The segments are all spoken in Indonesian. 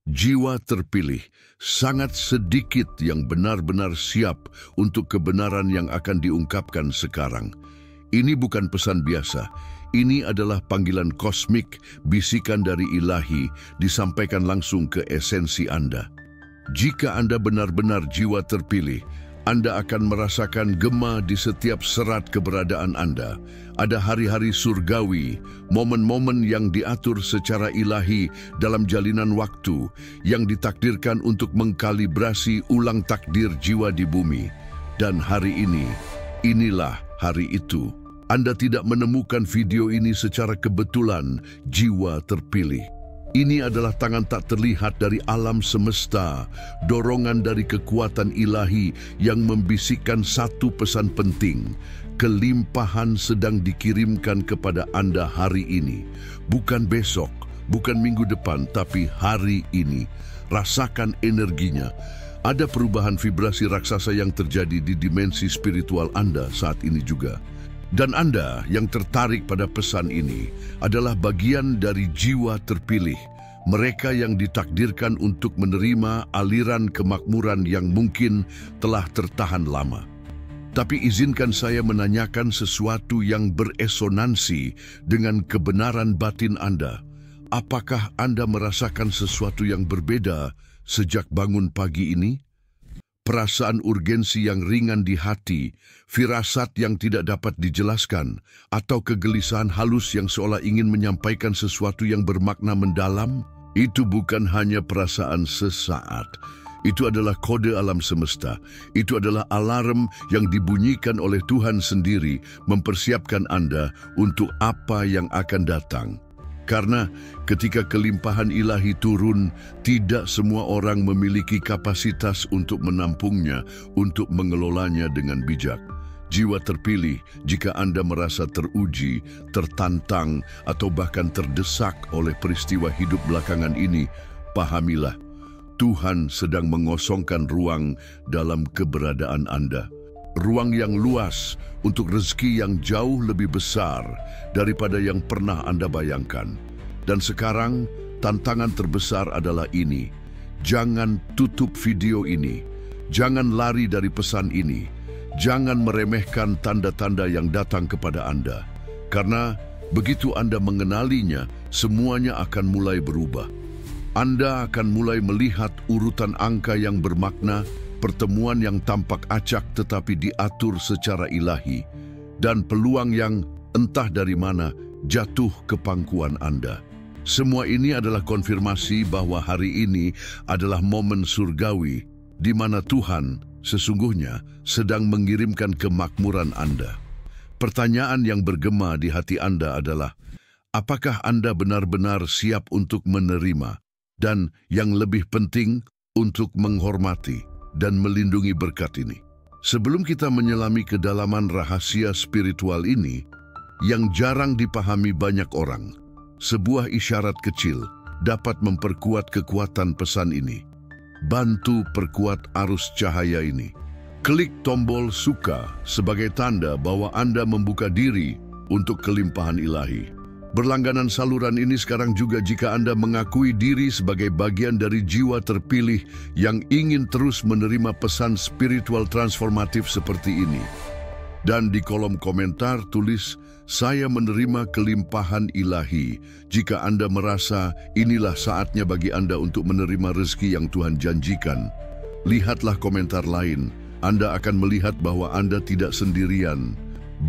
Jiwa terpilih, sangat sedikit yang benar-benar siap untuk kebenaran yang akan diungkapkan sekarang. Ini bukan pesan biasa, ini adalah panggilan kosmik, bisikan dari ilahi, disampaikan langsung ke esensi Anda. Jika Anda benar-benar jiwa terpilih, Anda akan merasakan gema di setiap serat keberadaan Anda. Ada hari-hari surgawi, momen-momen yang diatur secara ilahi dalam jalinan waktu, yang ditakdirkan untuk mengkalibrasi ulang takdir jiwa di bumi. Dan hari ini, inilah hari itu. Anda tidak menemukan video ini secara kebetulan, jiwa terpilih. Ini adalah tangan tak terlihat dari alam semesta, dorongan dari kekuatan ilahi yang membisikkan satu pesan penting. Kelimpahan sedang dikirimkan kepada Anda hari ini. Bukan besok, bukan minggu depan, tapi hari ini. Rasakan energinya. Ada perubahan vibrasi raksasa yang terjadi di dimensi spiritual Anda saat ini juga. Dan Anda yang tertarik pada pesan ini adalah bagian dari jiwa terpilih, mereka yang ditakdirkan untuk menerima aliran kemakmuran yang mungkin telah tertahan lama. Tapi izinkan saya menanyakan sesuatu yang beresonansi dengan kebenaran batin Anda. Apakah Anda merasakan sesuatu yang berbeda sejak bangun pagi ini? Perasaan urgensi yang ringan di hati, firasat yang tidak dapat dijelaskan, atau kegelisahan halus yang seolah ingin menyampaikan sesuatu yang bermakna mendalam, itu bukan hanya perasaan sesaat. Itu adalah kode alam semesta. Itu adalah alarm yang dibunyikan oleh Tuhan sendiri, mempersiapkan Anda untuk apa yang akan datang. Karena ketika kelimpahan ilahi turun, tidak semua orang memiliki kapasitas untuk menampungnya, untuk mengelolanya dengan bijak. Jiwa terpilih, jika Anda merasa teruji, tertantang, atau bahkan terdesak oleh peristiwa hidup belakangan ini, pahamilah, Tuhan sedang mengosongkan ruang dalam keberadaan Anda. Ruang yang luas untuk rezeki yang jauh lebih besar daripada yang pernah Anda bayangkan. Dan sekarang, tantangan terbesar adalah ini. Jangan tutup video ini. Jangan lari dari pesan ini. Jangan meremehkan tanda-tanda yang datang kepada Anda. Karena begitu Anda mengenalinya, semuanya akan mulai berubah. Anda akan mulai melihat urutan angka yang bermakna, pertemuan yang tampak acak tetapi diatur secara ilahi, dan peluang yang entah dari mana jatuh ke pangkuan Anda. Semua ini adalah konfirmasi bahwa hari ini adalah momen surgawi di mana Tuhan sesungguhnya sedang mengirimkan kemakmuran Anda. Pertanyaan yang bergema di hati Anda adalah, apakah Anda benar-benar siap untuk menerima dan yang lebih penting untuk menghormati dan melindungi berkat ini? Sebelum kita menyelami kedalaman rahasia spiritual ini, yang jarang dipahami banyak orang, sebuah isyarat kecil dapat memperkuat kekuatan pesan ini. Bantu perkuat arus cahaya ini. Klik tombol suka sebagai tanda bahwa Anda membuka diri untuk kelimpahan ilahi. Berlangganan saluran ini sekarang juga jika Anda mengakui diri sebagai bagian dari jiwa terpilih yang ingin terus menerima pesan spiritual transformatif seperti ini. Dan di kolom komentar tulis, saya menerima kelimpahan ilahi. Jika Anda merasa inilah saatnya bagi Anda untuk menerima rezeki yang Tuhan janjikan, lihatlah komentar lain. Anda akan melihat bahwa Anda tidak sendirian.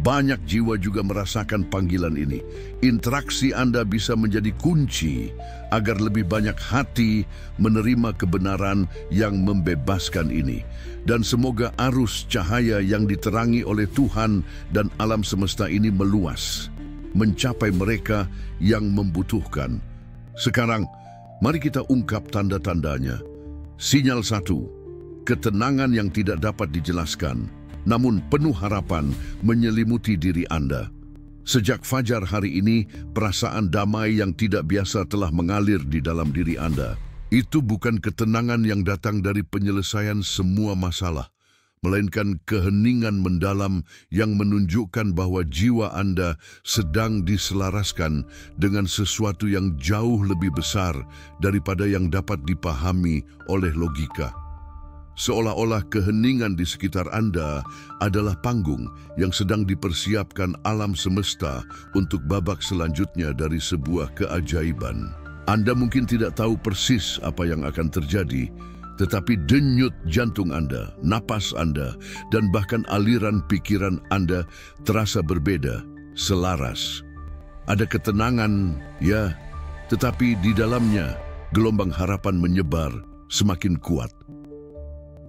Banyak jiwa juga merasakan panggilan ini. Interaksi Anda bisa menjadi kunci agar lebih banyak hati menerima kebenaran yang membebaskan ini. Dan semoga arus cahaya yang diterangi oleh Tuhan dan alam semesta ini meluas, mencapai mereka yang membutuhkan. Sekarang, mari kita ungkap tanda-tandanya. Sinyal 1, ketenangan yang tidak dapat dijelaskan, namun penuh harapan menyelimuti diri Anda. Sejak fajar hari ini, perasaan damai yang tidak biasa telah mengalir di dalam diri Anda. Itu bukan ketenangan yang datang dari penyelesaian semua masalah, melainkan keheningan mendalam yang menunjukkan bahwa jiwa Anda sedang diselaraskan dengan sesuatu yang jauh lebih besar daripada yang dapat dipahami oleh logika. Seolah-olah keheningan di sekitar Anda adalah panggung yang sedang dipersiapkan alam semesta untuk babak selanjutnya dari sebuah keajaiban. Anda mungkin tidak tahu persis apa yang akan terjadi, tetapi denyut jantung Anda, napas Anda, dan bahkan aliran pikiran Anda terasa berbeda, selaras. Ada ketenangan, ya, tetapi di dalamnya gelombang harapan menyebar semakin kuat.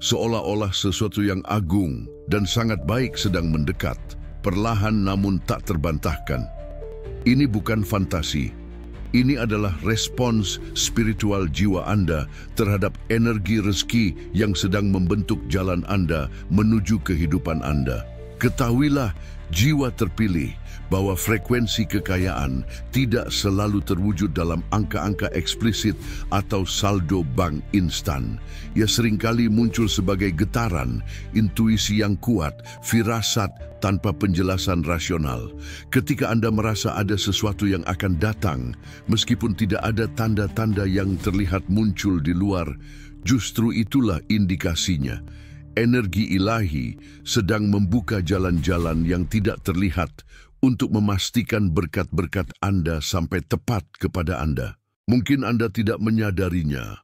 Seolah-olah sesuatu yang agung dan sangat baik sedang mendekat, perlahan namun tak terbantahkan. Ini bukan fantasi. Ini adalah respons spiritual jiwa Anda terhadap energi rezeki yang sedang membentuk jalan Anda menuju kehidupan Anda. Ketahuilah, jiwa terpilih, bahwa frekuensi kekayaan tidak selalu terwujud dalam angka-angka eksplisit atau saldo bank instan. Ia seringkali muncul sebagai getaran, intuisi yang kuat, firasat tanpa penjelasan rasional. Ketika Anda merasa ada sesuatu yang akan datang, meskipun tidak ada tanda-tanda yang terlihat muncul di luar, justru itulah indikasinya. Energi ilahi sedang membuka jalan-jalan yang tidak terlihat untuk memastikan berkat-berkat Anda sampai tepat kepada Anda. Mungkin Anda tidak menyadarinya,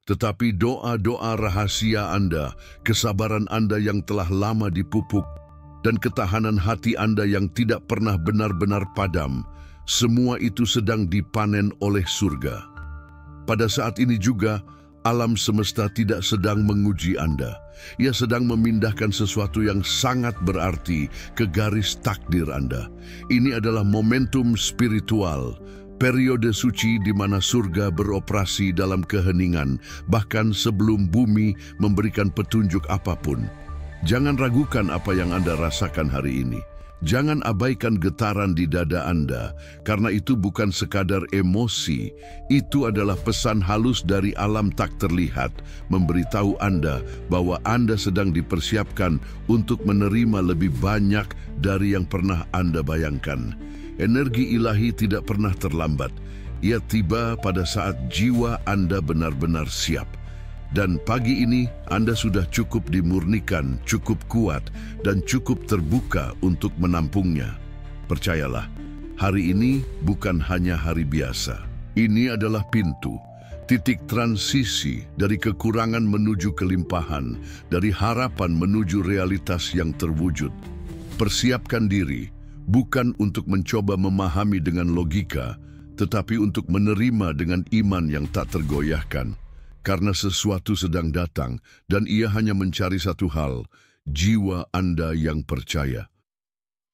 tetapi doa-doa rahasia Anda, kesabaran Anda yang telah lama dipupuk, dan ketahanan hati Anda yang tidak pernah benar-benar padam, semua itu sedang dipanen oleh surga. Pada saat ini juga, alam semesta tidak sedang menguji Anda. Ia sedang memindahkan sesuatu yang sangat berarti ke garis takdir Anda. Ini adalah momentum spiritual, periode suci di mana surga beroperasi dalam keheningan, bahkan sebelum bumi memberikan petunjuk apapun. Jangan ragukan apa yang Anda rasakan hari ini. Jangan abaikan getaran di dada Anda, karena itu bukan sekadar emosi. Itu adalah pesan halus dari alam tak terlihat, memberitahu Anda bahwa Anda sedang dipersiapkan untuk menerima lebih banyak dari yang pernah Anda bayangkan. Energi ilahi tidak pernah terlambat. Ia tiba pada saat jiwa Anda benar-benar siap. Dan pagi ini Anda sudah cukup dimurnikan, cukup kuat, dan cukup terbuka untuk menampungnya. Percayalah, hari ini bukan hanya hari biasa. Ini adalah pintu, titik transisi dari kekurangan menuju kelimpahan, dari harapan menuju realitas yang terwujud. Persiapkan diri, bukan untuk mencoba memahami dengan logika, tetapi untuk menerima dengan iman yang tak tergoyahkan. Karena sesuatu sedang datang dan ia hanya mencari satu hal, jiwa Anda yang percaya.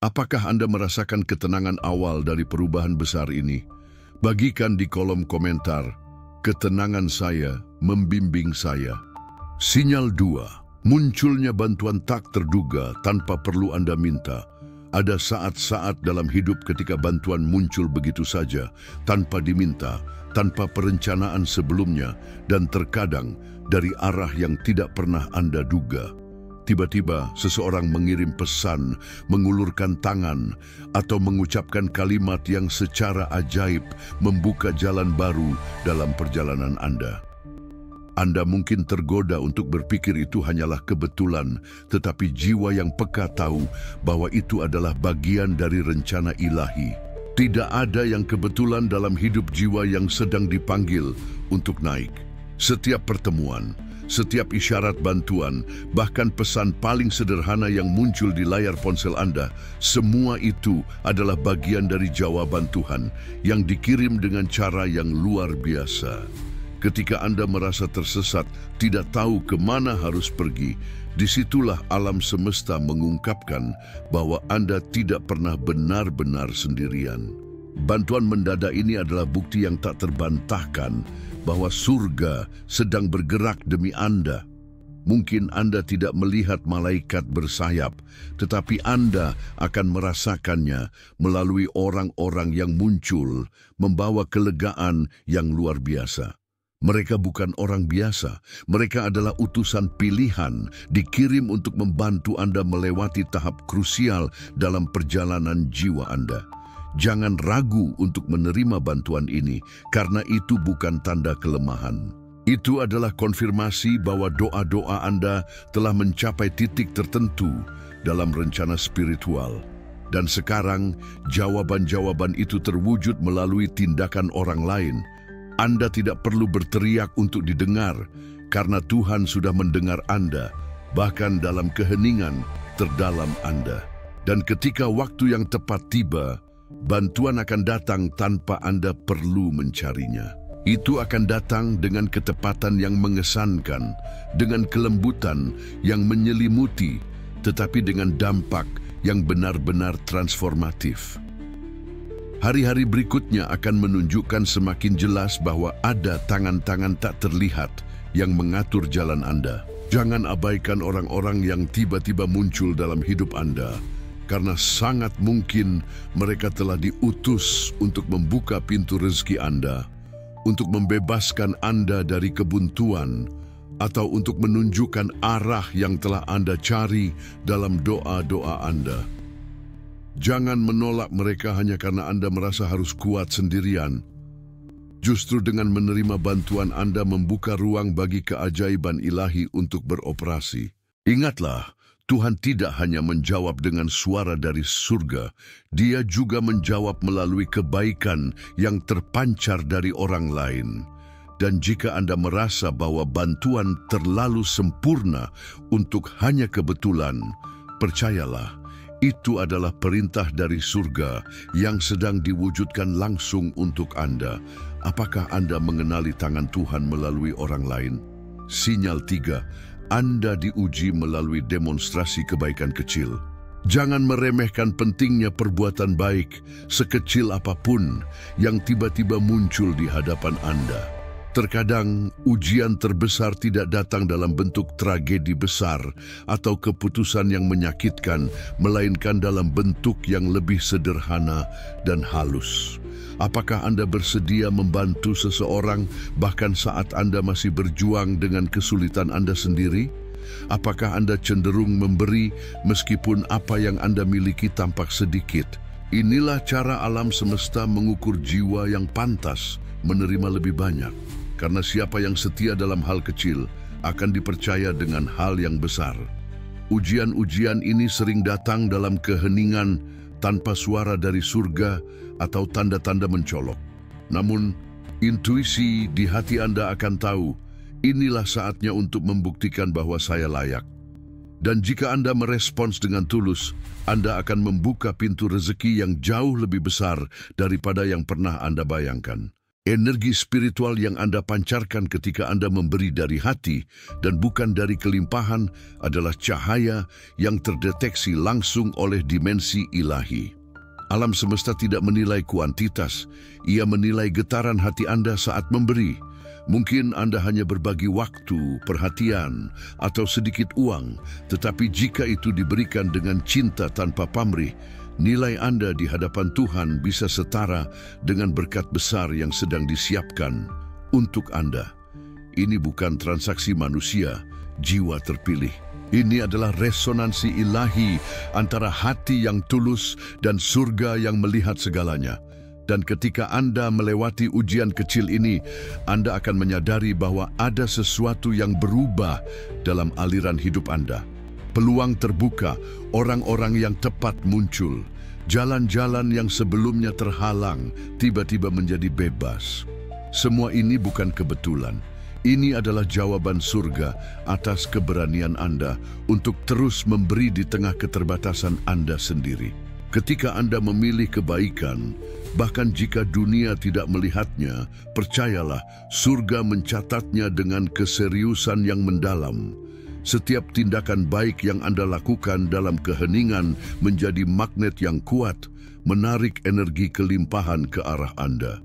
Apakah Anda merasakan ketenangan awal dari perubahan besar ini? Bagikan di kolom komentar, ketenangan saya membimbing saya. Sinyal 2, munculnya bantuan tak terduga tanpa perlu Anda minta. Ada saat-saat dalam hidup ketika bantuan muncul begitu saja, tanpa diminta, tanpa perencanaan sebelumnya, dan terkadang dari arah yang tidak pernah Anda duga. Tiba-tiba seseorang mengirim pesan, mengulurkan tangan, atau mengucapkan kalimat yang secara ajaib membuka jalan baru dalam perjalanan Anda. Anda mungkin tergoda untuk berpikir itu hanyalah kebetulan, tetapi jiwa yang peka tahu bahwa itu adalah bagian dari rencana ilahi. Tidak ada yang kebetulan dalam hidup jiwa yang sedang dipanggil untuk naik. Setiap pertemuan, setiap isyarat bantuan, bahkan pesan paling sederhana yang muncul di layar ponsel Anda, semua itu adalah bagian dari jawaban Tuhan yang dikirim dengan cara yang luar biasa. Ketika Anda merasa tersesat, tidak tahu kemana harus pergi, disitulah alam semesta mengungkapkan bahwa Anda tidak pernah benar-benar sendirian. Bantuan mendadak ini adalah bukti yang tak terbantahkan bahwa surga sedang bergerak demi Anda. Mungkin Anda tidak melihat malaikat bersayap, tetapi Anda akan merasakannya melalui orang-orang yang muncul, membawa kelegaan yang luar biasa. Mereka bukan orang biasa. Mereka adalah utusan pilihan, dikirim untuk membantu Anda melewati tahap krusial dalam perjalanan jiwa Anda. Jangan ragu untuk menerima bantuan ini, karena itu bukan tanda kelemahan. Itu adalah konfirmasi bahwa doa-doa Anda telah mencapai titik tertentu dalam rencana spiritual. Dan sekarang, jawaban-jawaban itu terwujud melalui tindakan orang lain. Anda tidak perlu berteriak untuk didengar, karena Tuhan sudah mendengar Anda, bahkan dalam keheningan terdalam Anda. Dan ketika waktu yang tepat tiba, bantuan akan datang tanpa Anda perlu mencarinya. Itu akan datang dengan ketepatan yang mengesankan, dengan kelembutan yang menyelimuti, tetapi dengan dampak yang benar-benar transformatif. Hari-hari berikutnya akan menunjukkan semakin jelas bahwa ada tangan-tangan tak terlihat yang mengatur jalan Anda. Jangan abaikan orang-orang yang tiba-tiba muncul dalam hidup Anda, karena sangat mungkin mereka telah diutus untuk membuka pintu rezeki Anda, untuk membebaskan Anda dari kebuntuan, atau untuk menunjukkan arah yang telah Anda cari dalam doa-doa Anda. Jangan menolak mereka hanya karena Anda merasa harus kuat sendirian. Justru dengan menerima bantuan Anda membuka ruang bagi keajaiban ilahi untuk beroperasi. Ingatlah, Tuhan tidak hanya menjawab dengan suara dari surga, Dia juga menjawab melalui kebaikan yang terpancar dari orang lain. Dan jika Anda merasa bahwa bantuan terlalu sempurna untuk hanya kebetulan, percayalah, itu adalah perintah dari surga yang sedang diwujudkan langsung untuk Anda. Apakah Anda mengenali tangan Tuhan melalui orang lain? Sinyal 3. Anda diuji melalui demonstrasi kebaikan kecil. Jangan meremehkan pentingnya perbuatan baik, sekecil apapun, yang tiba-tiba muncul di hadapan Anda. Terkadang ujian terbesar tidak datang dalam bentuk tragedi besar atau keputusan yang menyakitkan, melainkan dalam bentuk yang lebih sederhana dan halus. Apakah Anda bersedia membantu seseorang bahkan saat Anda masih berjuang dengan kesulitan Anda sendiri? Apakah Anda cenderung memberi meskipun apa yang Anda miliki tampak sedikit? Inilah cara alam semesta mengukur jiwa yang pantas menerima lebih banyak. Karena siapa yang setia dalam hal kecil akan dipercaya dengan hal yang besar. Ujian-ujian ini sering datang dalam keheningan tanpa suara dari surga atau tanda-tanda mencolok. Namun, intuisi di hati Anda akan tahu, inilah saatnya untuk membuktikan bahwa saya layak. Dan jika Anda merespons dengan tulus, Anda akan membuka pintu rezeki yang jauh lebih besar daripada yang pernah Anda bayangkan. Energi spiritual yang Anda pancarkan ketika Anda memberi dari hati dan bukan dari kelimpahan adalah cahaya yang terdeteksi langsung oleh dimensi ilahi. Alam semesta tidak menilai kuantitas, ia menilai getaran hati Anda saat memberi. Mungkin Anda hanya berbagi waktu, perhatian, atau sedikit uang, tetapi jika itu diberikan dengan cinta tanpa pamrih, nilai Anda di hadapan Tuhan bisa setara dengan berkat besar yang sedang disiapkan untuk Anda. Ini bukan transaksi manusia, jiwa terpilih. Ini adalah resonansi ilahi antara hati yang tulus dan surga yang melihat segalanya. Dan ketika Anda melewati ujian kecil ini, Anda akan menyadari bahwa ada sesuatu yang berubah dalam aliran hidup Anda. Peluang terbuka, orang-orang yang tepat muncul. Jalan-jalan yang sebelumnya terhalang tiba-tiba menjadi bebas. Semua ini bukan kebetulan. Ini adalah jawaban surga atas keberanian Anda untuk terus memberi di tengah keterbatasan Anda sendiri. Ketika Anda memilih kebaikan, bahkan jika dunia tidak melihatnya, percayalah, surga mencatatnya dengan keseriusan yang mendalam. Setiap tindakan baik yang Anda lakukan dalam keheningan menjadi magnet yang kuat, menarik energi kelimpahan ke arah Anda.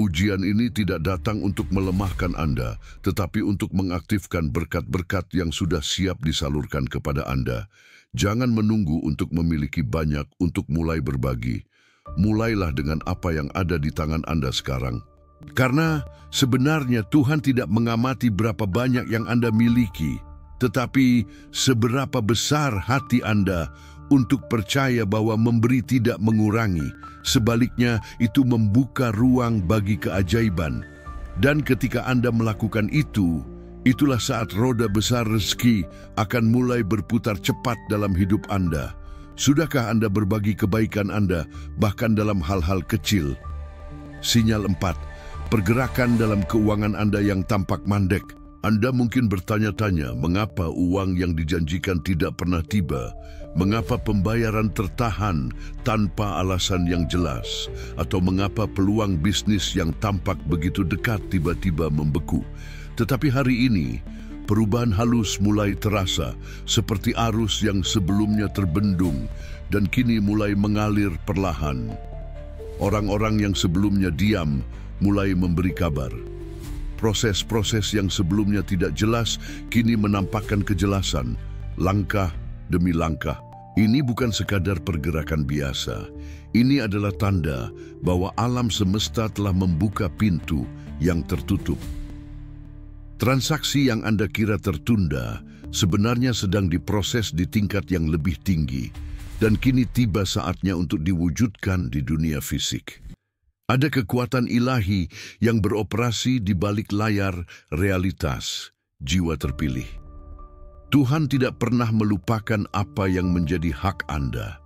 Ujian ini tidak datang untuk melemahkan Anda, tetapi untuk mengaktifkan berkat-berkat yang sudah siap disalurkan kepada Anda. Jangan menunggu untuk memiliki banyak untuk mulai berbagi. Mulailah dengan apa yang ada di tangan Anda sekarang. Karena sebenarnya Tuhan tidak mengamati berapa banyak yang Anda miliki, tetapi seberapa besar hati Anda untuk percaya bahwa memberi tidak mengurangi. Sebaliknya, itu membuka ruang bagi keajaiban. Dan ketika Anda melakukan itu, itulah saat roda besar rezeki akan mulai berputar cepat dalam hidup Anda. Sudahkah Anda berbagi kebaikan Anda, bahkan dalam hal-hal kecil? Sinyal 4. Pergerakan dalam keuangan Anda yang tampak mandek. Anda mungkin bertanya-tanya mengapa uang yang dijanjikan tidak pernah tiba, mengapa pembayaran tertahan tanpa alasan yang jelas, atau mengapa peluang bisnis yang tampak begitu dekat tiba-tiba membeku. Tetapi hari ini, perubahan halus mulai terasa, seperti arus yang sebelumnya terbendung dan kini mulai mengalir perlahan. Orang-orang yang sebelumnya diam mulai memberi kabar. Proses-proses yang sebelumnya tidak jelas kini menampakkan kejelasan, langkah demi langkah. Ini bukan sekadar pergerakan biasa. Ini adalah tanda bahwa alam semesta telah membuka pintu yang tertutup. Transaksi yang Anda kira tertunda sebenarnya sedang diproses di tingkat yang lebih tinggi, dan kini tiba saatnya untuk diwujudkan di dunia fisik. Ada kekuatan ilahi yang beroperasi di balik layar realitas jiwa terpilih. Tuhan tidak pernah melupakan apa yang menjadi hak Anda.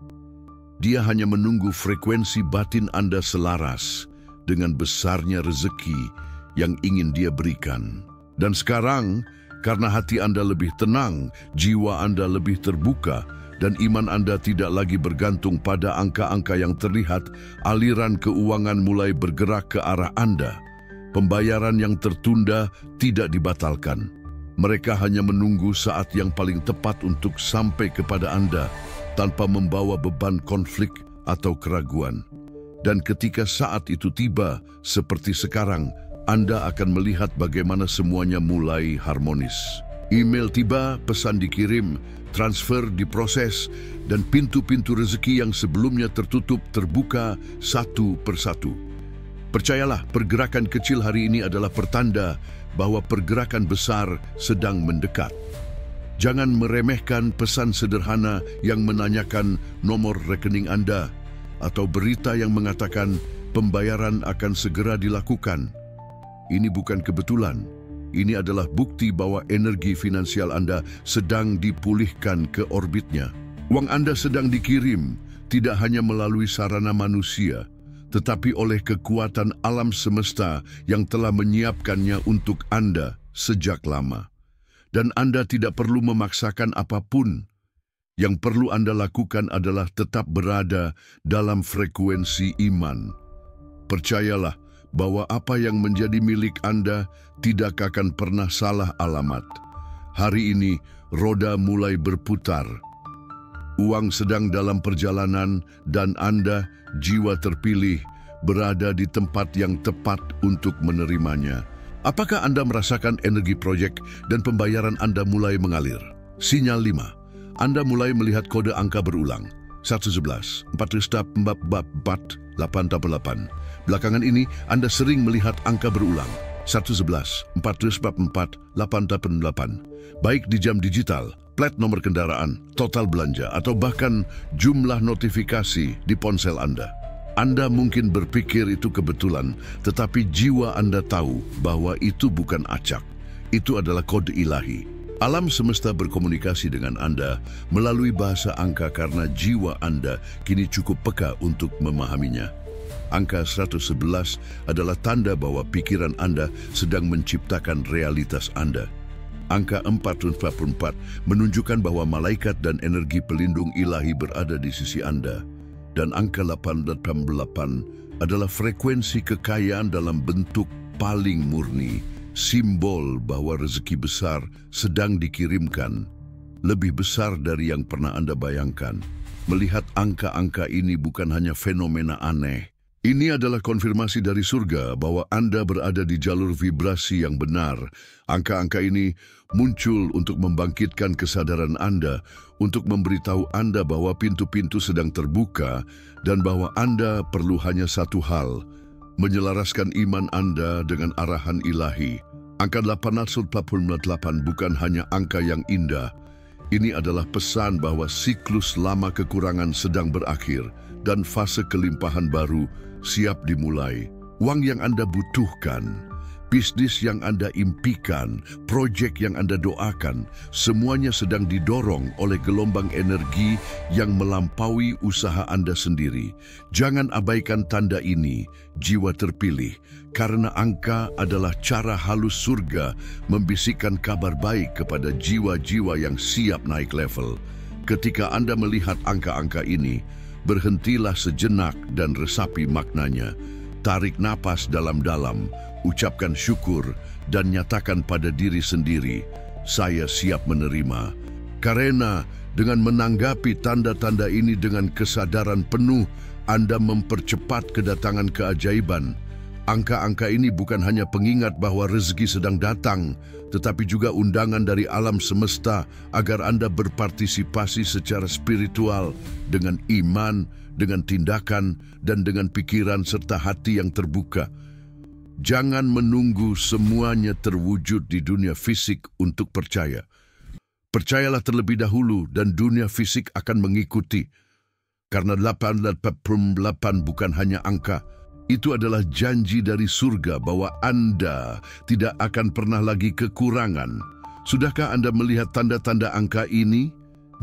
Dia hanya menunggu frekuensi batin Anda selaras dengan besarnya rezeki yang ingin Dia berikan. Dan sekarang, karena hati Anda lebih tenang, jiwa Anda lebih terbuka, dan iman Anda tidak lagi bergantung pada angka-angka yang terlihat, aliran keuangan mulai bergerak ke arah Anda. Pembayaran yang tertunda tidak dibatalkan. Mereka hanya menunggu saat yang paling tepat untuk sampai kepada Anda tanpa membawa beban konflik atau keraguan. Dan ketika saat itu tiba, seperti sekarang, Anda akan melihat bagaimana semuanya mulai harmonis. Email tiba, pesan dikirim, transfer diproses, dan pintu-pintu rezeki yang sebelumnya tertutup terbuka satu persatu. Percayalah, pergerakan kecil hari ini adalah pertanda bahwa pergerakan besar sedang mendekat. Jangan meremehkan pesan sederhana yang menanyakan nomor rekening Anda atau berita yang mengatakan pembayaran akan segera dilakukan. Ini bukan kebetulan. Ini adalah bukti bahwa energi finansial Anda sedang dipulihkan ke orbitnya. Uang Anda sedang dikirim, tidak hanya melalui sarana manusia, tetapi oleh kekuatan alam semesta yang telah menyiapkannya untuk Anda sejak lama. Dan Anda tidak perlu memaksakan apapun. Yang perlu Anda lakukan adalah tetap berada dalam frekuensi iman. Percayalah bahwa apa yang menjadi milik Anda tidak akan pernah salah alamat. Hari ini, roda mulai berputar. Uang sedang dalam perjalanan dan Anda, jiwa terpilih, berada di tempat yang tepat untuk menerimanya. Apakah Anda merasakan energi proyek dan pembayaran Anda mulai mengalir? Sinyal 5. Anda mulai melihat kode angka berulang. 111, 444, 88. Belakangan ini, Anda sering melihat angka berulang. 111, 444, 888. Baik di jam digital, plat nomor kendaraan, total belanja, atau bahkan jumlah notifikasi di ponsel Anda. Anda mungkin berpikir itu kebetulan, tetapi jiwa Anda tahu bahwa itu bukan acak. Itu adalah kode ilahi. Alam semesta berkomunikasi dengan Anda melalui bahasa angka karena jiwa Anda kini cukup peka untuk memahaminya. Angka 111 adalah tanda bahwa pikiran Anda sedang menciptakan realitas Anda. Angka 444 menunjukkan bahwa malaikat dan energi pelindung ilahi berada di sisi Anda. Dan angka 888 adalah frekuensi kekayaan dalam bentuk paling murni, simbol bahwa rezeki besar sedang dikirimkan, lebih besar dari yang pernah Anda bayangkan. Melihat angka-angka ini bukan hanya fenomena aneh. Ini adalah konfirmasi dari surga bahwa Anda berada di jalur vibrasi yang benar. Angka-angka ini muncul untuk membangkitkan kesadaran Anda, untuk memberitahu Anda bahwa pintu-pintu sedang terbuka dan bahwa Anda perlu hanya satu hal, Menyelaraskan iman Anda dengan arahan ilahi. Angka 848 bukan hanya angka yang indah. Ini adalah pesan bahwa siklus lama kekurangan sedang berakhir dan fase kelimpahan baru siap dimulai. Uang yang Anda butuhkan, bisnis yang Anda impikan, proyek yang Anda doakan, semuanya sedang didorong oleh gelombang energi yang melampaui usaha Anda sendiri. Jangan abaikan tanda ini, jiwa terpilih, karena angka adalah cara halus surga membisikkan kabar baik kepada jiwa-jiwa yang siap naik level. Ketika Anda melihat angka-angka ini, berhentilah sejenak dan resapi maknanya. Tarik napas dalam-dalam, ucapkan syukur, dan nyatakan pada diri sendiri, saya siap menerima. Karena dengan menanggapi tanda-tanda ini dengan kesadaran penuh, Anda mempercepat kedatangan keajaiban. Angka-angka ini bukan hanya pengingat bahwa rezeki sedang datang, tetapi juga undangan dari alam semesta agar Anda berpartisipasi secara spiritual dengan iman, dengan tindakan, dan dengan pikiran serta hati yang terbuka. Jangan menunggu semuanya terwujud di dunia fisik untuk percaya. Percayalah terlebih dahulu dan dunia fisik akan mengikuti. Karena 888 bukan hanya angka, itu adalah janji dari surga bahwa Anda tidak akan pernah lagi kekurangan. Sudahkah Anda melihat tanda-tanda angka ini?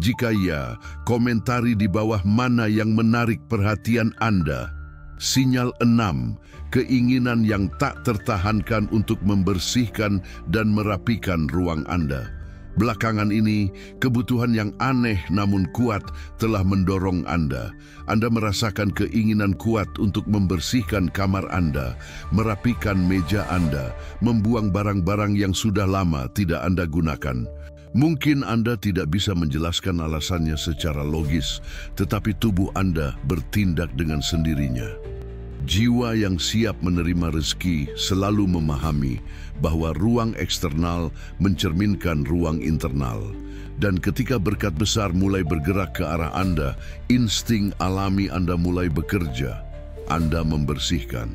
Jika ya, komentari di bawah mana yang menarik perhatian Anda. Sinyal 6, keinginan yang tak tertahankan untuk membersihkan dan merapikan ruang Anda. Belakangan ini, kebutuhan yang aneh namun kuat telah mendorong Anda. Anda merasakan keinginan kuat untuk membersihkan kamar Anda, merapikan meja Anda, membuang barang-barang yang sudah lama tidak Anda gunakan. Mungkin Anda tidak bisa menjelaskan alasannya secara logis, tetapi tubuh Anda bertindak dengan sendirinya. Jiwa yang siap menerima rezeki selalu memahami bahwa ruang eksternal mencerminkan ruang internal. Dan ketika berkat besar mulai bergerak ke arah Anda, insting alami Anda mulai bekerja. Anda membersihkan.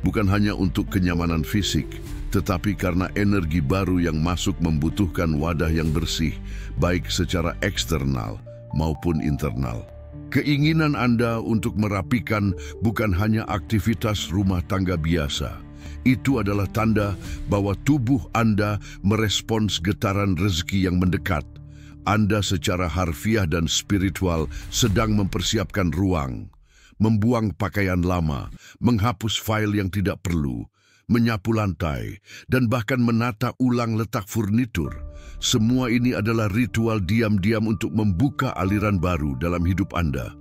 Bukan hanya untuk kenyamanan fisik, tetapi karena energi baru yang masuk membutuhkan wadah yang bersih, baik secara eksternal maupun internal. Keinginan Anda untuk merapikan bukan hanya aktivitas rumah tangga biasa. Itu adalah tanda bahwa tubuh Anda merespons getaran rezeki yang mendekat. Anda secara harfiah dan spiritual sedang mempersiapkan ruang, membuang pakaian lama, menghapus file yang tidak perlu, menyapu lantai, dan bahkan menata ulang letak furnitur. Semua ini adalah ritual diam-diam untuk membuka aliran baru dalam hidup Anda.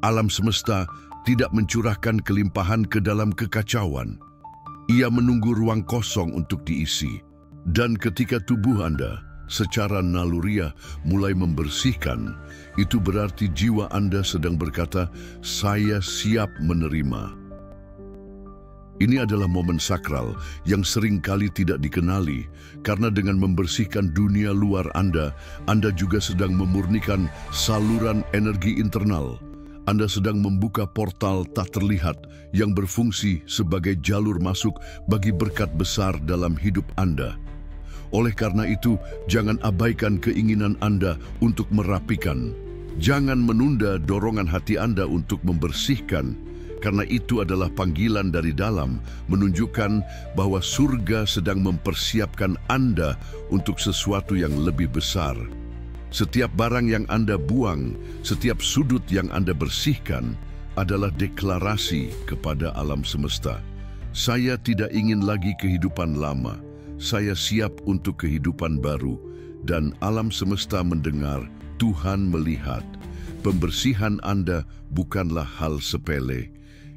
Alam semesta tidak mencurahkan kelimpahan ke dalam kekacauan. Ia menunggu ruang kosong untuk diisi. Dan ketika tubuh Anda secara naluriah mulai membersihkan, itu berarti jiwa Anda sedang berkata, saya siap menerima. Ini adalah momen sakral yang sering kali tidak dikenali, karena dengan membersihkan dunia luar Anda juga sedang memurnikan saluran energi internal. Anda sedang membuka portal tak terlihat yang berfungsi sebagai jalur masuk bagi berkat besar dalam hidup Anda. Oleh karena itu, jangan abaikan keinginan Anda untuk merapikan. Jangan menunda dorongan hati Anda untuk membersihkan, karena itu adalah panggilan dari dalam, menunjukkan bahwa surga sedang mempersiapkan Anda untuk sesuatu yang lebih besar. Setiap barang yang Anda buang, setiap sudut yang Anda bersihkan, adalah deklarasi kepada alam semesta. Saya tidak ingin lagi kehidupan lama. Saya siap untuk kehidupan baru. Dan alam semesta mendengar, Tuhan melihat. Pembersihan Anda bukanlah hal sepele.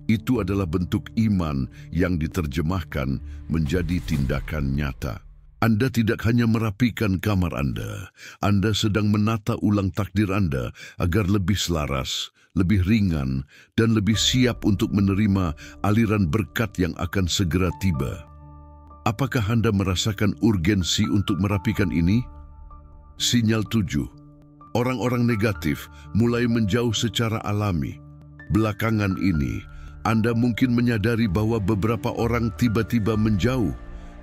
Itu adalah bentuk iman yang diterjemahkan menjadi tindakan nyata. Anda tidak hanya merapikan kamar Anda sedang menata ulang takdir Anda agar lebih selaras, lebih ringan, dan lebih siap untuk menerima aliran berkat yang akan segera tiba. Apakah Anda merasakan urgensi untuk merapikan ini? Sinyal 7. Orang-orang negatif mulai menjauh secara alami. Belakangan ini, Anda mungkin menyadari bahwa beberapa orang tiba-tiba menjauh.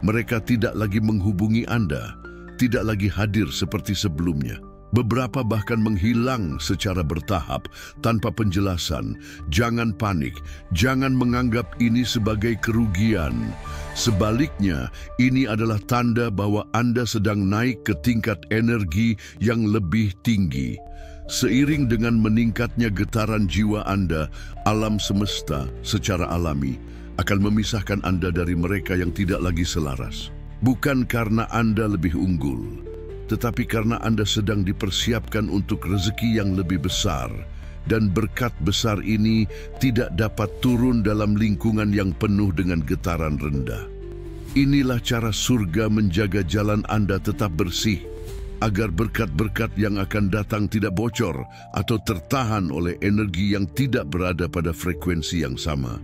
Mereka tidak lagi menghubungi Anda, tidak lagi hadir seperti sebelumnya. Beberapa bahkan menghilang secara bertahap tanpa penjelasan. Jangan panik, jangan menganggap ini sebagai kerugian. Sebaliknya, ini adalah tanda bahwa Anda sedang naik ke tingkat energi yang lebih tinggi. Seiring dengan meningkatnya getaran jiwa Anda, alam semesta secara alami akan memisahkan Anda dari mereka yang tidak lagi selaras. Bukan karena Anda lebih unggul, tetapi karena Anda sedang dipersiapkan untuk rezeki yang lebih besar, dan berkat besar ini tidak dapat turun dalam lingkungan yang penuh dengan getaran rendah. Inilah cara surga menjaga jalan Anda tetap bersih, agar berkat-berkat yang akan datang tidak bocor atau tertahan oleh energi yang tidak berada pada frekuensi yang sama.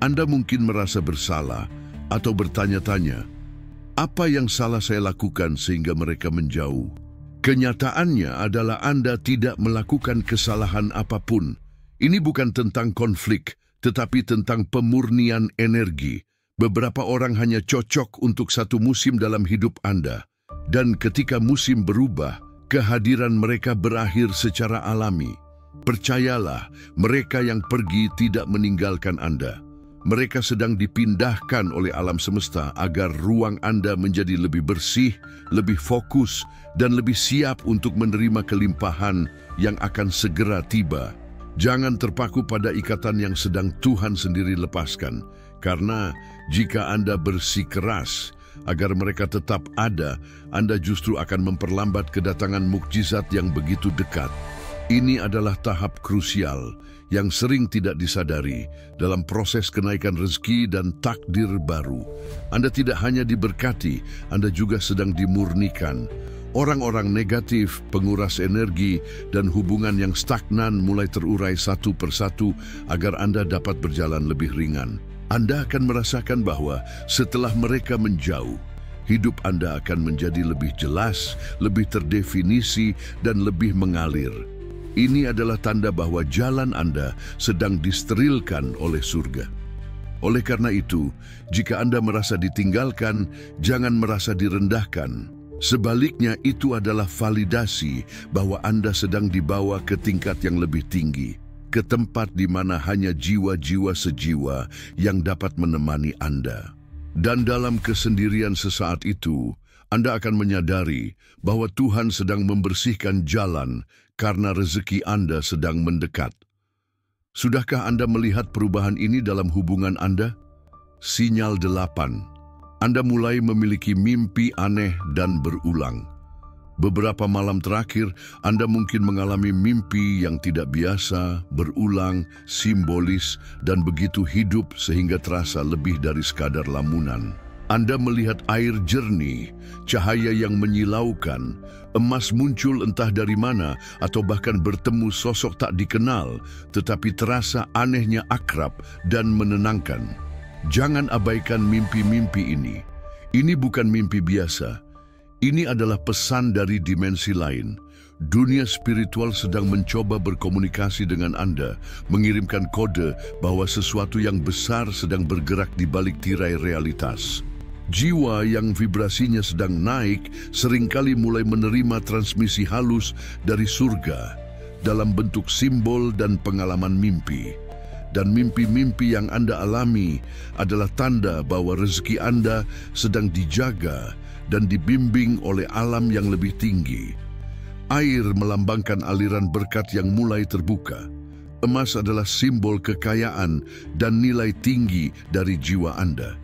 Anda mungkin merasa bersalah atau bertanya-tanya, apa yang salah saya lakukan sehingga mereka menjauh? Kenyataannya adalah Anda tidak melakukan kesalahan apapun. Ini bukan tentang konflik, tetapi tentang pemurnian energi. Beberapa orang hanya cocok untuk satu musim dalam hidup Anda. Dan ketika musim berubah, kehadiran mereka berakhir secara alami. Percayalah, mereka yang pergi tidak meninggalkan Anda. Mereka sedang dipindahkan oleh alam semesta agar ruang Anda menjadi lebih bersih, lebih fokus, dan lebih siap untuk menerima kelimpahan yang akan segera tiba. Jangan terpaku pada ikatan yang sedang Tuhan sendiri lepaskan, karena jika Anda bersikeras agar mereka tetap ada, Anda justru akan memperlambat kedatangan mukjizat yang begitu dekat. Ini adalah tahap krusial yang sering tidak disadari dalam proses kenaikan rezeki dan takdir baru. Anda tidak hanya diberkati, Anda juga sedang dimurnikan. Orang-orang negatif, penguras energi, dan hubungan yang stagnan mulai terurai satu persatu agar Anda dapat berjalan lebih ringan. Anda akan merasakan bahwa setelah mereka menjauh, hidup Anda akan menjadi lebih jelas, lebih terdefinisi, dan lebih mengalir. Ini adalah tanda bahwa jalan Anda sedang disterilkan oleh surga. Oleh karena itu, jika Anda merasa ditinggalkan, jangan merasa direndahkan. Sebaliknya, itu adalah validasi bahwa Anda sedang dibawa ke tingkat yang lebih tinggi, ke tempat di mana hanya jiwa-jiwa sejiwa yang dapat menemani Anda. Dan dalam kesendirian sesaat itu, Anda akan menyadari bahwa Tuhan sedang membersihkan jalan karena rezeki Anda sedang mendekat. Sudahkah Anda melihat perubahan ini dalam hubungan Anda? Sinyal 8. Anda mulai memiliki mimpi aneh dan berulang. Beberapa malam terakhir, Anda mungkin mengalami mimpi yang tidak biasa, berulang, simbolis, dan begitu hidup sehingga terasa lebih dari sekadar lamunan. Anda melihat air jernih, cahaya yang menyilaukan, emas muncul entah dari mana, atau bahkan bertemu sosok tak dikenal, tetapi terasa anehnya akrab dan menenangkan. Jangan abaikan mimpi-mimpi ini. Ini bukan mimpi biasa. Ini adalah pesan dari dimensi lain. Dunia spiritual sedang mencoba berkomunikasi dengan Anda, mengirimkan kode bahwa sesuatu yang besar sedang bergerak di balik tirai realitas. Jiwa yang vibrasinya sedang naik seringkali mulai menerima transmisi halus dari surga dalam bentuk simbol dan pengalaman mimpi. Dan mimpi-mimpi yang Anda alami adalah tanda bahwa rezeki Anda sedang dijaga dan dibimbing oleh alam yang lebih tinggi. Air melambangkan aliran berkat yang mulai terbuka. Emas adalah simbol kekayaan dan nilai tinggi dari jiwa Anda.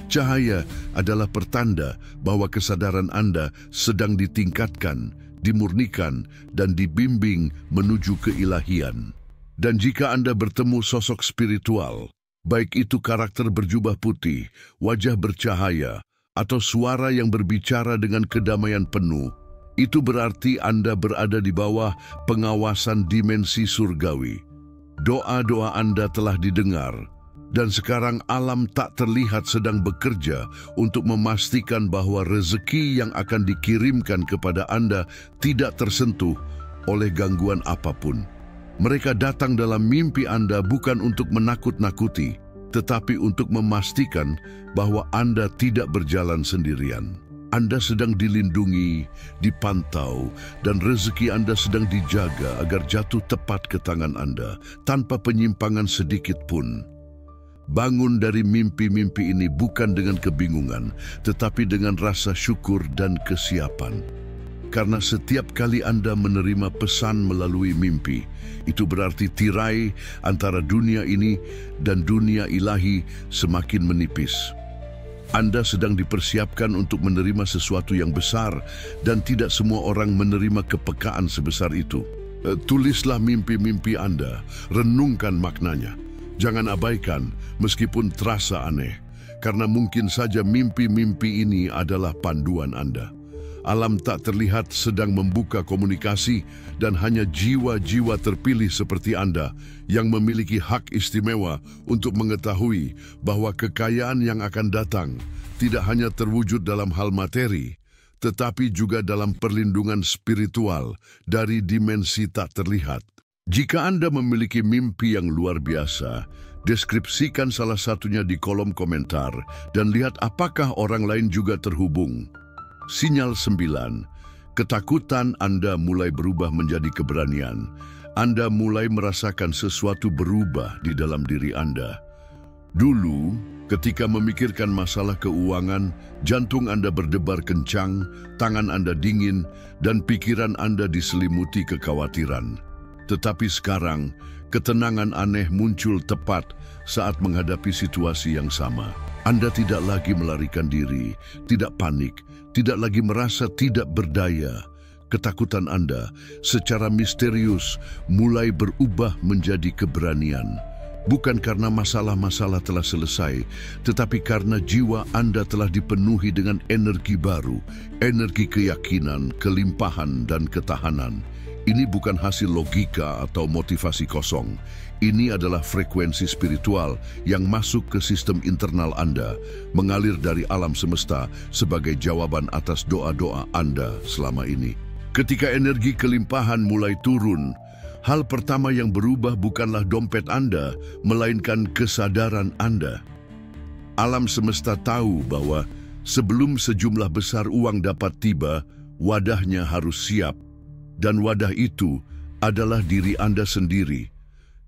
Cahaya adalah pertanda bahwa kesadaran Anda sedang ditingkatkan, dimurnikan, dan dibimbing menuju keilahian. Dan jika Anda bertemu sosok spiritual, baik itu karakter berjubah putih, wajah bercahaya, atau suara yang berbicara dengan kedamaian penuh, itu berarti Anda berada di bawah pengawasan dimensi surgawi. Doa-doa Anda telah didengar, dan sekarang alam tak terlihat sedang bekerja untuk memastikan bahwa rezeki yang akan dikirimkan kepada Anda tidak tersentuh oleh gangguan apapun. Mereka datang dalam mimpi Anda bukan untuk menakut-nakuti, tetapi untuk memastikan bahwa Anda tidak berjalan sendirian. Anda sedang dilindungi, dipantau, dan rezeki Anda sedang dijaga agar jatuh tepat ke tangan Anda, tanpa penyimpangan sedikit pun. Bangun dari mimpi-mimpi ini bukan dengan kebingungan, tetapi dengan rasa syukur dan kesiapan. Karena setiap kali Anda menerima pesan melalui mimpi, itu berarti tirai antara dunia ini dan dunia ilahi semakin menipis. Anda sedang dipersiapkan untuk menerima sesuatu yang besar dan tidak semua orang menerima kepekaan sebesar itu. Tulislah mimpi-mimpi Anda, renungkan maknanya. Jangan abaikan meskipun terasa aneh, karena mungkin saja mimpi-mimpi ini adalah panduan Anda. Alam tak terlihat sedang membuka komunikasi dan hanya jiwa-jiwa terpilih seperti Anda yang memiliki hak istimewa untuk mengetahui bahwa kekayaan yang akan datang tidak hanya terwujud dalam hal materi, tetapi juga dalam perlindungan spiritual dari dimensi tak terlihat. Jika Anda memiliki mimpi yang luar biasa, deskripsikan salah satunya di kolom komentar dan lihat apakah orang lain juga terhubung. Sinyal 9. Ketakutan Anda mulai berubah menjadi keberanian. Anda mulai merasakan sesuatu berubah di dalam diri Anda. Dulu, ketika memikirkan masalah keuangan, jantung Anda berdebar kencang, tangan Anda dingin, dan pikiran Anda diselimuti kekhawatiran. Tetapi sekarang, ketenangan aneh muncul tepat saat menghadapi situasi yang sama. Anda tidak lagi melarikan diri, tidak panik, tidak lagi merasa tidak berdaya. Ketakutan Anda secara misterius mulai berubah menjadi keberanian. Bukan karena masalah-masalah telah selesai, tetapi karena jiwa Anda telah dipenuhi dengan energi baru, energi keyakinan, kelimpahan, dan ketahanan. Ini bukan hasil logika atau motivasi kosong. Ini adalah frekuensi spiritual yang masuk ke sistem internal Anda, mengalir dari alam semesta sebagai jawaban atas doa-doa Anda selama ini. Ketika energi kelimpahan mulai turun, hal pertama yang berubah bukanlah dompet Anda, melainkan kesadaran Anda. Alam semesta tahu bahwa sebelum sejumlah besar uang dapat tiba, wadahnya harus siap. Dan wadah itu adalah diri Anda sendiri.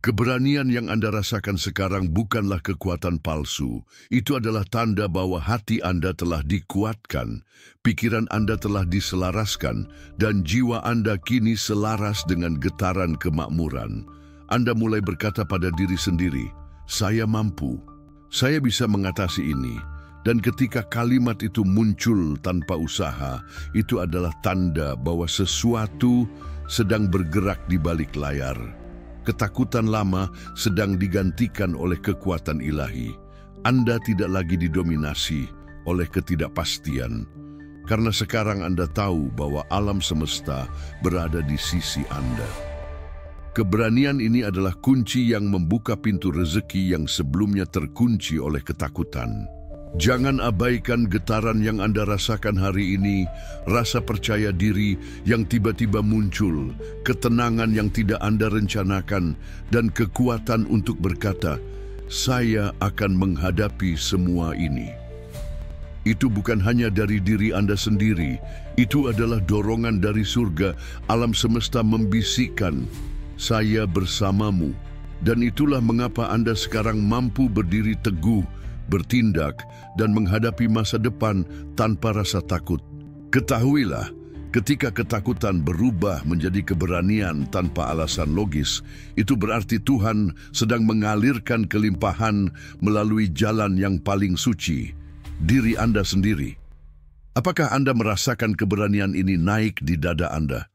Keberanian yang Anda rasakan sekarang bukanlah kekuatan palsu. Itu adalah tanda bahwa hati Anda telah dikuatkan, pikiran Anda telah diselaraskan, dan jiwa Anda kini selaras dengan getaran kemakmuran. Anda mulai berkata pada diri sendiri, "Saya mampu, saya bisa mengatasi ini." Dan ketika kalimat itu muncul tanpa usaha, itu adalah tanda bahwa sesuatu sedang bergerak di balik layar. Ketakutan lama sedang digantikan oleh kekuatan ilahi. Anda tidak lagi didominasi oleh ketidakpastian, karena sekarang Anda tahu bahwa alam semesta berada di sisi Anda. Keberanian ini adalah kunci yang membuka pintu rezeki yang sebelumnya terkunci oleh ketakutan. Jangan abaikan getaran yang Anda rasakan hari ini, rasa percaya diri yang tiba-tiba muncul, ketenangan yang tidak Anda rencanakan, dan kekuatan untuk berkata, "Saya akan menghadapi semua ini." Itu bukan hanya dari diri Anda sendiri, itu adalah dorongan dari surga. Alam semesta membisikkan, "Saya bersamamu." Dan itulah mengapa Anda sekarang mampu berdiri teguh, bertindak, dan menghadapi masa depan tanpa rasa takut. Ketahuilah, ketika ketakutan berubah menjadi keberanian tanpa alasan logis, itu berarti Tuhan sedang mengalirkan kelimpahan melalui jalan yang paling suci, diri Anda sendiri. Apakah Anda merasakan keberanian ini naik di dada Anda?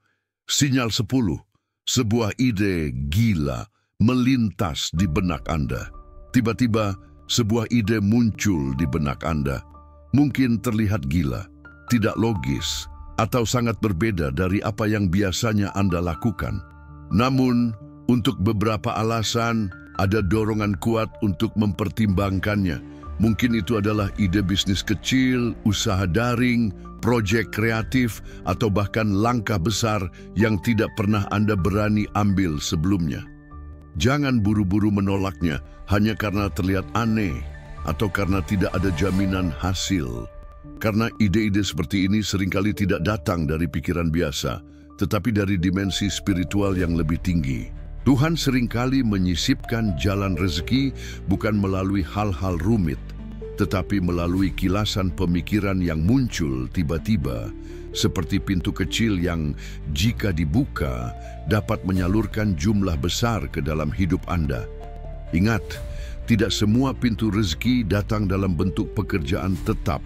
Sinyal 10, sebuah ide gila melintas di benak Anda. Tiba-tiba, sebuah ide muncul di benak Anda. Mungkin terlihat gila, tidak logis, atau sangat berbeda dari apa yang biasanya Anda lakukan. Namun, untuk beberapa alasan, ada dorongan kuat untuk mempertimbangkannya. Mungkin itu adalah ide bisnis kecil, usaha daring, proyek kreatif, atau bahkan langkah besar yang tidak pernah Anda berani ambil sebelumnya. Jangan buru-buru menolaknya hanya karena terlihat aneh atau karena tidak ada jaminan hasil. Karena ide-ide seperti ini seringkali tidak datang dari pikiran biasa, tetapi dari dimensi spiritual yang lebih tinggi. Tuhan seringkali menyisipkan jalan rezeki bukan melalui hal-hal rumit, tetapi melalui kilasan pemikiran yang muncul tiba-tiba, seperti pintu kecil yang jika dibuka dapat menyalurkan jumlah besar ke dalam hidup Anda. Ingat, tidak semua pintu rezeki datang dalam bentuk pekerjaan tetap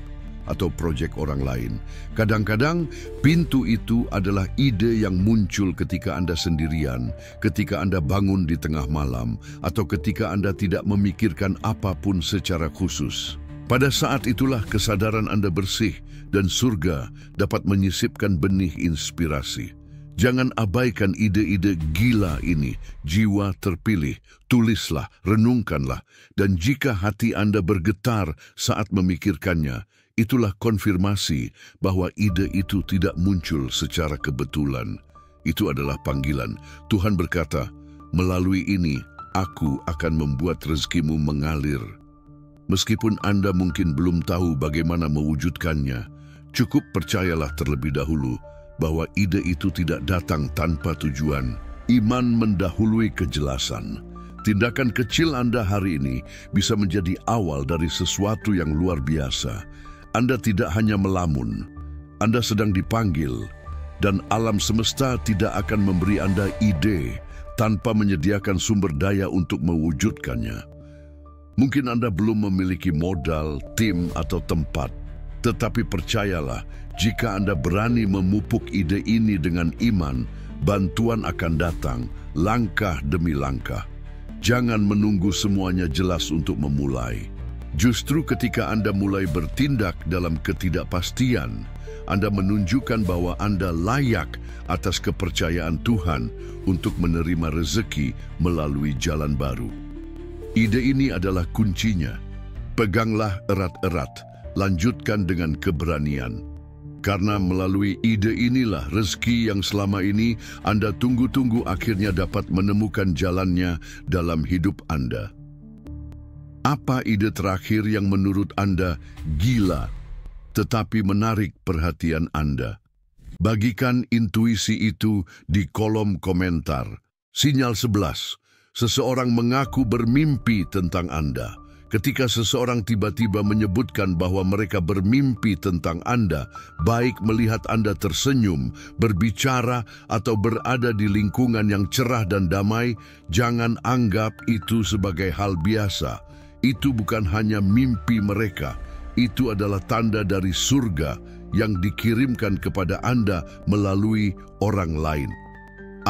atau proyek orang lain. Kadang-kadang pintu itu adalah ide yang muncul ketika Anda sendirian, ketika Anda bangun di tengah malam, atau ketika Anda tidak memikirkan apapun secara khusus. Pada saat itulah kesadaran Anda bersih dan surga dapat menyisipkan benih inspirasi. Jangan abaikan ide-ide gila ini, jiwa terpilih, tulislah, renungkanlah, dan jika hati Anda bergetar saat memikirkannya, itulah konfirmasi bahwa ide itu tidak muncul secara kebetulan. Itu adalah panggilan. Tuhan berkata, melalui ini, aku akan membuat rezekimu mengalir. Meskipun Anda mungkin belum tahu bagaimana mewujudkannya, cukup percayalah terlebih dahulu bahwa ide itu tidak datang tanpa tujuan. Iman mendahului kejelasan. Tindakan kecil Anda hari ini bisa menjadi awal dari sesuatu yang luar biasa. Anda tidak hanya melamun, Anda sedang dipanggil, dan alam semesta tidak akan memberi Anda ide tanpa menyediakan sumber daya untuk mewujudkannya. Mungkin Anda belum memiliki modal, tim, atau tempat, tetapi percayalah, jika Anda berani memupuk ide ini dengan iman, bantuan akan datang, langkah demi langkah. Jangan menunggu semuanya jelas untuk memulai. Justru ketika Anda mulai bertindak dalam ketidakpastian, Anda menunjukkan bahwa Anda layak atas kepercayaan Tuhan untuk menerima rezeki melalui jalan baru. Ide ini adalah kuncinya. Peganglah erat-erat, lanjutkan dengan keberanian. Karena melalui ide inilah rezeki yang selama ini Anda tunggu-tunggu akhirnya dapat menemukan jalannya dalam hidup Anda. Apa ide terakhir yang menurut Anda gila, tetapi menarik perhatian Anda? Bagikan intuisi itu di kolom komentar. Sinyal 11. Seseorang mengaku bermimpi tentang Anda. Ketika seseorang tiba-tiba menyebutkan bahwa mereka bermimpi tentang Anda, baik melihat Anda tersenyum, berbicara, atau berada di lingkungan yang cerah dan damai, jangan anggap itu sebagai hal biasa. Itu bukan hanya mimpi mereka, itu adalah tanda dari surga yang dikirimkan kepada Anda melalui orang lain.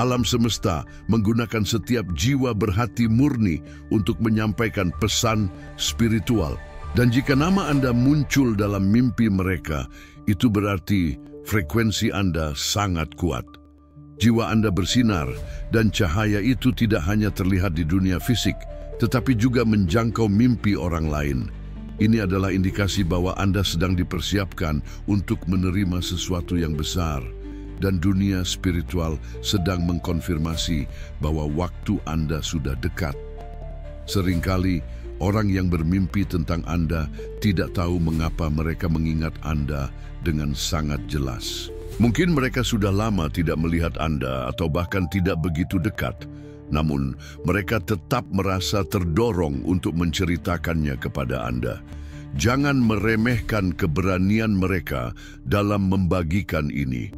Alam semesta menggunakan setiap jiwa berhati murni untuk menyampaikan pesan spiritual. Dan jika nama Anda muncul dalam mimpi mereka, itu berarti frekuensi Anda sangat kuat. Jiwa Anda bersinar dan cahaya itu tidak hanya terlihat di dunia fisik, tetapi juga menjangkau mimpi orang lain. Ini adalah indikasi bahwa Anda sedang dipersiapkan untuk menerima sesuatu yang besar, dan dunia spiritual sedang mengkonfirmasi bahwa waktu Anda sudah dekat. Seringkali, orang yang bermimpi tentang Anda tidak tahu mengapa mereka mengingat Anda dengan sangat jelas. Mungkin mereka sudah lama tidak melihat Anda atau bahkan tidak begitu dekat. Namun, mereka tetap merasa terdorong untuk menceritakannya kepada Anda. Jangan meremehkan keberanian mereka dalam membagikan ini,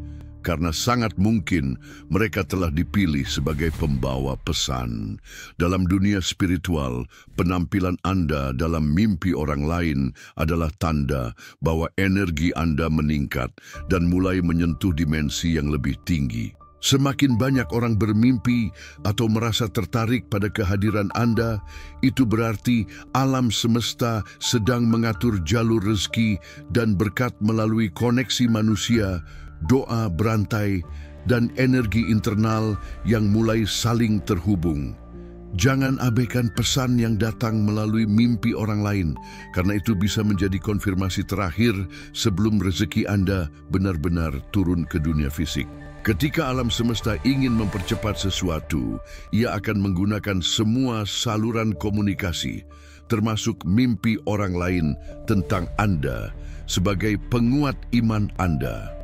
karena sangat mungkin mereka telah dipilih sebagai pembawa pesan. Dalam dunia spiritual, penampilan Anda dalam mimpi orang lain adalah tanda bahwa energi Anda meningkat dan mulai menyentuh dimensi yang lebih tinggi. Semakin banyak orang bermimpi atau merasa tertarik pada kehadiran Anda, itu berarti alam semesta sedang mengatur jalur rezeki dan berkat melalui koneksi manusia, doa berantai, dan energi internal yang mulai saling terhubung. Jangan abaikan pesan yang datang melalui mimpi orang lain, karena itu bisa menjadi konfirmasi terakhir sebelum rezeki Anda benar-benar turun ke dunia fisik. Ketika alam semesta ingin mempercepat sesuatu, ia akan menggunakan semua saluran komunikasi, termasuk mimpi orang lain tentang Anda sebagai penguat iman Anda.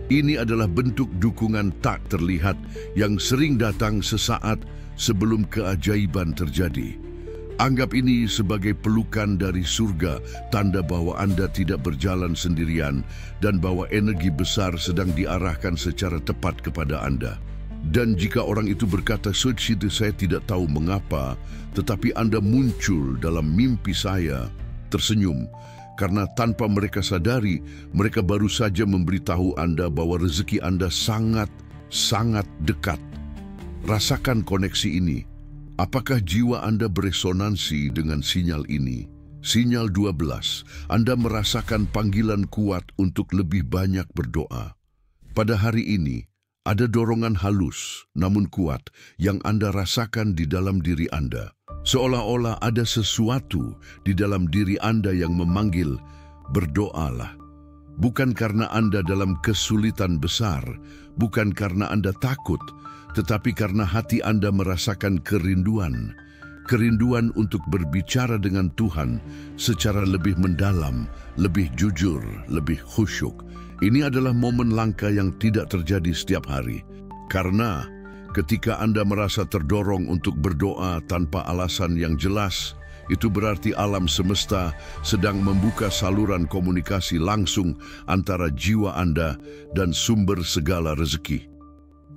Ini adalah bentuk dukungan tak terlihat yang sering datang sesaat sebelum keajaiban terjadi. Anggap ini sebagai pelukan dari surga, tanda bahwa Anda tidak berjalan sendirian dan bahwa energi besar sedang diarahkan secara tepat kepada Anda. Dan jika orang itu berkata, "Suci, saya tidak tahu mengapa, tetapi Anda muncul dalam mimpi saya," tersenyum, karena tanpa mereka sadari, mereka baru saja memberitahu Anda bahwa rezeki Anda sangat dekat. Rasakan koneksi ini. Apakah jiwa Anda beresonansi dengan sinyal ini? Sinyal 12, Anda merasakan panggilan kuat untuk lebih banyak berdoa. Pada hari ini, ada dorongan halus namun kuat yang Anda rasakan di dalam diri Anda. Seolah-olah ada sesuatu di dalam diri Anda yang memanggil, berdoalah. Bukan karena Anda dalam kesulitan besar, bukan karena Anda takut, tetapi karena hati Anda merasakan kerinduan untuk berbicara dengan Tuhan secara lebih mendalam, lebih jujur, lebih khusyuk. Ini adalah momen langka yang tidak terjadi setiap hari. Karena ketika Anda merasa terdorong untuk berdoa tanpa alasan yang jelas, itu berarti alam semesta sedang membuka saluran komunikasi langsung antara jiwa Anda dan sumber segala rezeki.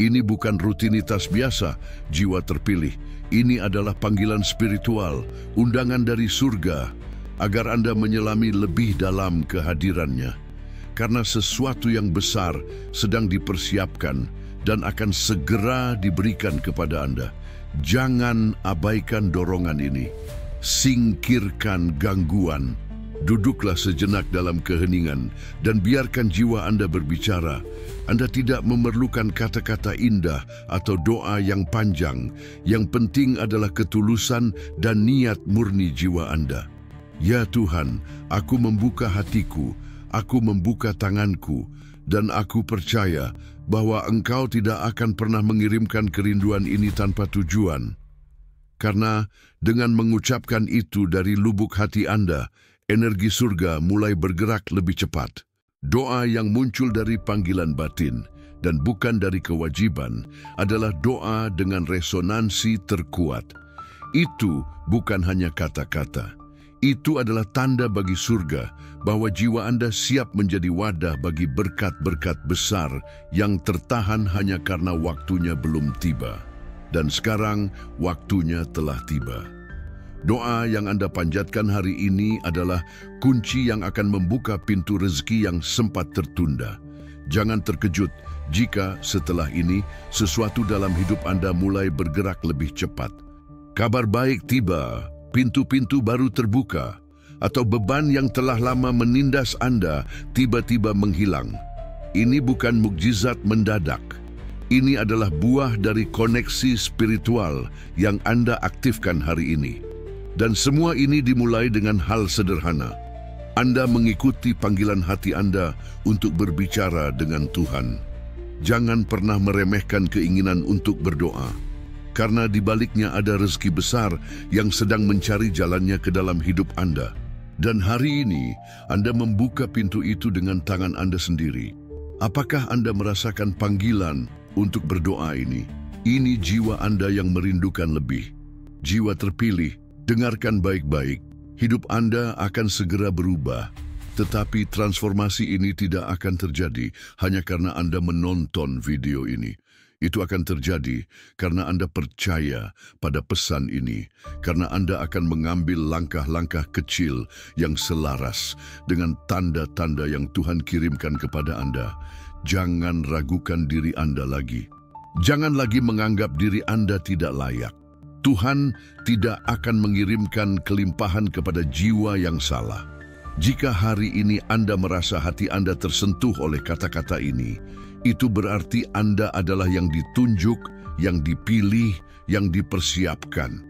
Ini bukan rutinitas biasa, jiwa terpilih. Ini adalah panggilan spiritual, undangan dari surga, agar Anda menyelami lebih dalam kehadirannya. Karena sesuatu yang besar sedang dipersiapkan dan akan segera diberikan kepada Anda. Jangan abaikan dorongan ini. Singkirkan gangguan. Duduklah sejenak dalam keheningan dan biarkan jiwa Anda berbicara. Anda tidak memerlukan kata-kata indah atau doa yang panjang. Yang penting adalah ketulusan dan niat murni jiwa Anda. Ya Tuhan, aku membuka hatiku, aku membuka tanganku, dan aku percaya bahwa Engkau tidak akan pernah mengirimkan kerinduan ini tanpa tujuan. Karena dengan mengucapkan itu dari lubuk hati Anda, energi surga mulai bergerak lebih cepat. Doa yang muncul dari panggilan batin dan bukan dari kewajiban adalah doa dengan resonansi terkuat. Itu bukan hanya kata-kata. Itu adalah tanda bagi surga bahwa jiwa Anda siap menjadi wadah bagi berkat-berkat besar yang tertahan hanya karena waktunya belum tiba. Dan sekarang waktunya telah tiba. Doa yang Anda panjatkan hari ini adalah kunci yang akan membuka pintu rezeki yang sempat tertunda. Jangan terkejut jika setelah ini sesuatu dalam hidup Anda mulai bergerak lebih cepat. Kabar baik tiba, pintu-pintu baru terbuka, atau beban yang telah lama menindas Anda tiba-tiba menghilang. Ini bukan mukjizat mendadak. Ini adalah buah dari koneksi spiritual yang Anda aktifkan hari ini. Dan semua ini dimulai dengan hal sederhana. Anda mengikuti panggilan hati Anda untuk berbicara dengan Tuhan. Jangan pernah meremehkan keinginan untuk berdoa, karena di baliknya ada rezeki besar yang sedang mencari jalannya ke dalam hidup Anda. Dan hari ini, Anda membuka pintu itu dengan tangan Anda sendiri. Apakah Anda merasakan panggilan untuk berdoa ini? Ini jiwa Anda yang merindukan lebih. Jiwa terpilih, dengarkan baik-baik. Hidup Anda akan segera berubah, tetapi transformasi ini tidak akan terjadi hanya karena Anda menonton video ini. Itu akan terjadi karena Anda percaya pada pesan ini, karena Anda akan mengambil langkah-langkah kecil yang selaras dengan tanda-tanda yang Tuhan kirimkan kepada Anda. Jangan ragukan diri Anda lagi. Jangan lagi menganggap diri Anda tidak layak. Tuhan tidak akan mengirimkan kelimpahan kepada jiwa yang salah. Jika hari ini Anda merasa hati Anda tersentuh oleh kata-kata ini, itu berarti Anda adalah yang ditunjuk, yang dipilih, yang dipersiapkan.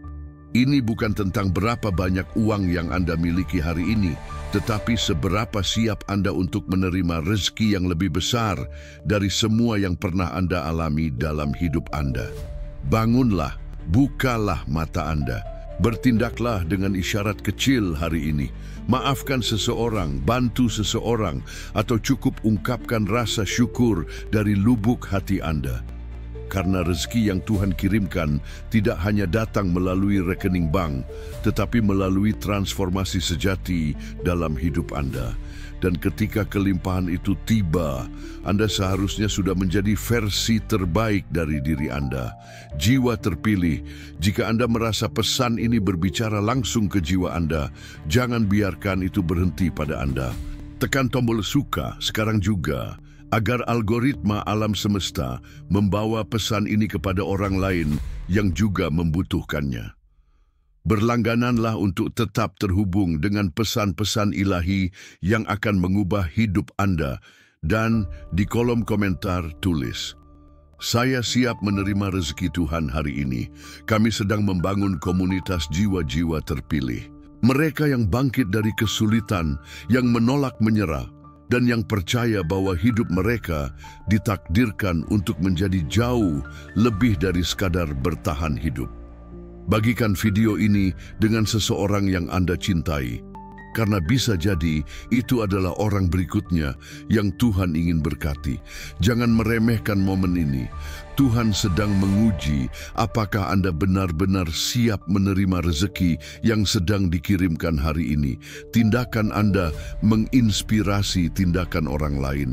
Ini bukan tentang berapa banyak uang yang Anda miliki hari ini, tetapi seberapa siap Anda untuk menerima rezeki yang lebih besar dari semua yang pernah Anda alami dalam hidup Anda. Bangunlah, bukalah mata Anda. Bertindaklah dengan isyarat kecil hari ini. Maafkan seseorang, bantu seseorang, atau cukup ungkapkan rasa syukur dari lubuk hati Anda. Karena rezeki yang Tuhan kirimkan tidak hanya datang melalui rekening bank, tetapi melalui transformasi sejati dalam hidup Anda. Dan ketika kelimpahan itu tiba, Anda seharusnya sudah menjadi versi terbaik dari diri Anda. Jiwa terpilih, jika Anda merasa pesan ini berbicara langsung ke jiwa Anda, jangan biarkan itu berhenti pada Anda. Tekan tombol suka sekarang juga, agar algoritma alam semesta membawa pesan ini kepada orang lain yang juga membutuhkannya. Berlanggananlah untuk tetap terhubung dengan pesan-pesan ilahi yang akan mengubah hidup Anda, dan di kolom komentar tulis, "Saya siap menerima rezeki Tuhan hari ini. Kami sedang membangun komunitas jiwa-jiwa terpilih. Mereka yang bangkit dari kesulitan, yang menolak menyerah, dan yang percaya bahwa hidup mereka ditakdirkan untuk menjadi jauh lebih dari sekadar bertahan hidup." Bagikan video ini dengan seseorang yang Anda cintai, karena bisa jadi itu adalah orang berikutnya yang Tuhan ingin berkati. Jangan meremehkan momen ini. Tuhan sedang menguji apakah Anda benar-benar siap menerima rezeki yang sedang dikirimkan hari ini. Tindakan Anda menginspirasi tindakan orang lain.